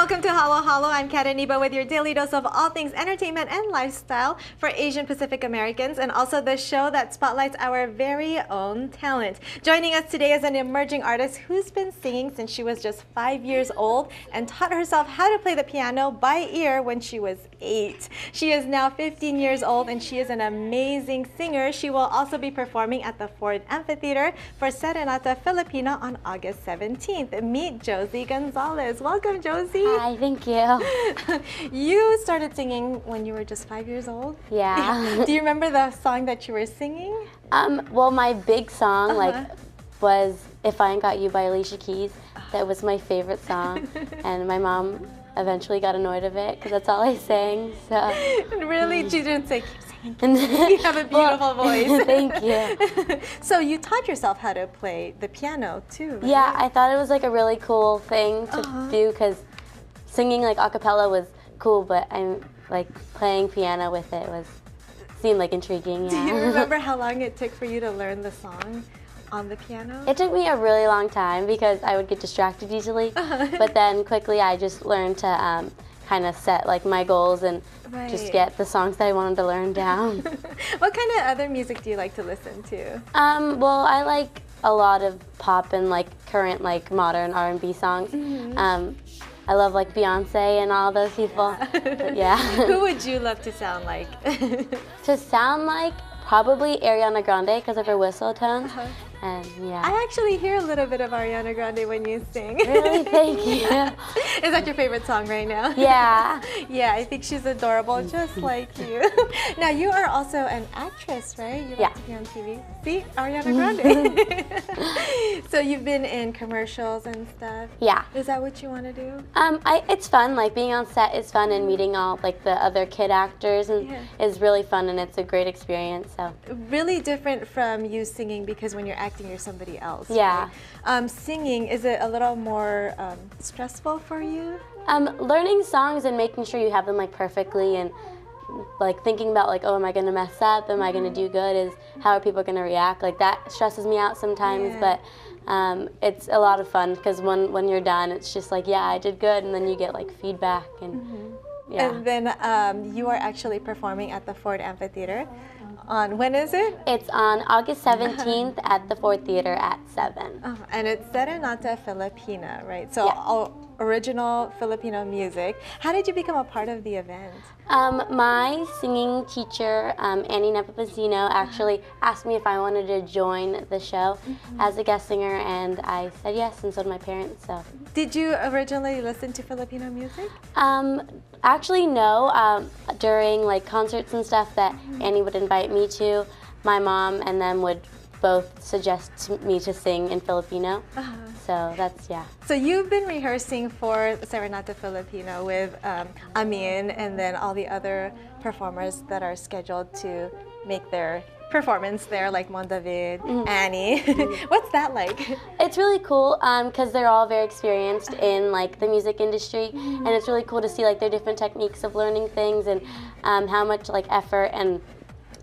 Welcome to Halo Halo. I'm Kat Iniba with your daily dose of all things entertainment and lifestyle for Asian Pacific Americans, and also the show that spotlights our very own talent. Joining us today is an emerging artist who's been singing since she was just 5 years old and taught herself how to play the piano by ear when she was 8. She is now 15 years old and she is an amazing singer. She will also be performing at the Ford Amphitheater for Serenata Filipina on August 17th. Meet Josie Gonzalez. Welcome, Josie. Hi, thank you. You started singing when you were just 5 years old? Yeah. Do you remember the song that you were singing? Well, my big song was If I Ain't Got You by Alicia Keys. That was my favorite song, and my mom eventually got annoyed of it because that's all I sang. So really, she didn't say keep singing. You have a beautiful voice. Thank you. So you taught yourself how to play the piano too, right? Yeah, I thought it was like a really cool thing to do because singing like a cappella was cool, but I'm like playing piano with it seemed like intriguing. Yeah. Do you remember how long it took for you to learn the song on the piano? It took me a really long time because I would get distracted easily, but then quickly I just learned to kind of set like my goals and just get the songs that I wanted to learn down. What kind of other music do you like to listen to? Well, I like a lot of pop and like current like modern R&B songs. I love like Beyonce and all those people. Yeah. Who would you love to sound like? To sound like probably Ariana Grande because of her whistle tones. And yeah. I actually hear a little bit of Ariana Grande when you sing. Really? Thank you. Is that your favorite song right now? Yeah. Yeah, I think she's adorable, just like you. Now, you are also an actress, right? You like to be on TV. See? Ariana Grande. So you've been in commercials and stuff? Yeah. Is that what you want to do? It's fun. Like being on set is fun, and meeting all like the other kid actors is really fun, and it's a great experience. So really different from you singing because when you're acting, you're somebody else. Yeah. Right? Singing, is it a little more stressful for you? Learning songs and making sure you have them like perfectly, and like thinking about like, oh, am I gonna mess up? Am I gonna do good? Is how are people gonna react? Like that stresses me out sometimes, but it's a lot of fun because when you're done, it's just like, yeah, I did good, and then you get like feedback and yeah. And then you are actually performing at the Ford Amphitheater. On when is it? It's on August 17th at the Ford Theater at 7. And it's Serenata Filipina, right? So original Filipino music. How did you become a part of the event? My singing teacher, Annie Nepopacino, actually asked me if I wanted to join the show as a guest singer, and I said yes, and so did my parents. So, did you originally listen to Filipino music? Actually, no. During like concerts and stuff that Annie would invite me to, my mom and them would both suggest me to sing in Filipino. So that's, yeah. So you've been rehearsing for Serenata Filipina with Amin and then all the other performers that are scheduled to make their performance there, like Mon David, Annie. What's that like? It's really cool because they're all very experienced in like the music industry, and it's really cool to see like their different techniques of learning things and how much like effort and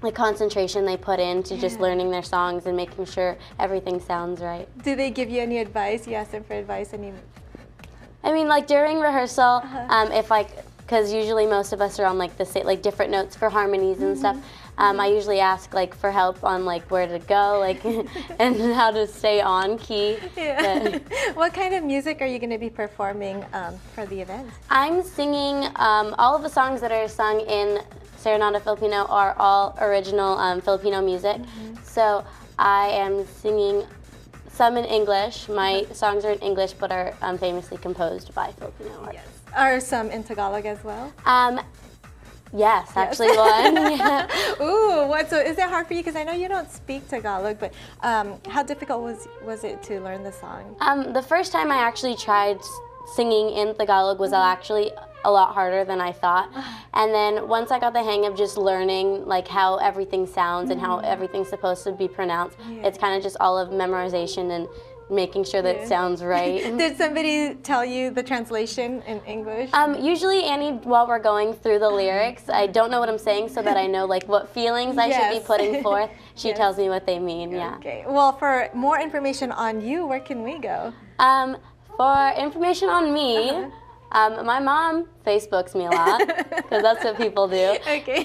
like concentration they put into just learning their songs and making sure everything sounds right. Do they give you any advice? You ask them for advice? I mean, like during rehearsal, if like, because usually most of us are on like like different notes for harmonies and stuff. I usually ask like for help on like where to go, like and how to stay on key. Yeah. What kind of music are you going to be performing for the event? I'm singing all of the songs that are sung in Serenata Filipino are all original Filipino music. So I am singing some in English. My songs are in English, but are famously composed by Filipino artists. Yes. Are some in Tagalog as well? Yes, actually one. Yeah. Ooh, so is it hard for you? Because I know you don't speak Tagalog, but how difficult was it to learn the song? The first time I actually tried singing in Tagalog was actually a lot harder than I thought. And then once I got the hang of just learning like how everything sounds and how everything's supposed to be pronounced, it's kind of just all of memorization and making sure that it sounds right. Did somebody tell you the translation in English? Usually Annie, while we're going through the lyrics, I don't know what I'm saying, so that I know like what feelings I should be putting forth. She tells me what they mean, Okay. Well, for more information on you, where can we go? For information on me, My mom Facebooks me a lot because that's what people do. Okay.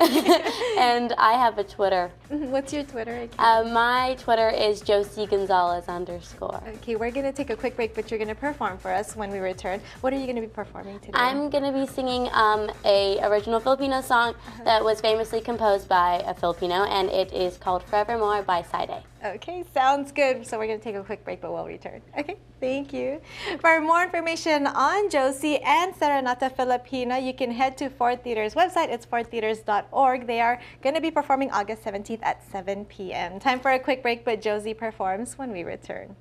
And I have a Twitter. What's your Twitter account? My Twitter is Josie Gonzalez _. Okay, we're going to take a quick break, but you're going to perform for us when we return. What are you going to be performing today? I'm going to be singing a original Filipino song that was famously composed by a Filipino, and it is called Forevermore by Side. Okay, sounds good. So we're going to take a quick break, but we'll return. Okay, thank you. For more information on Josie and Serenata Filipina, you can head to Ford Theater's website. It's fordtheaters.org. They are going to be performing August 17th at 7 p.m. Time for a quick break, but Josie performs when we return.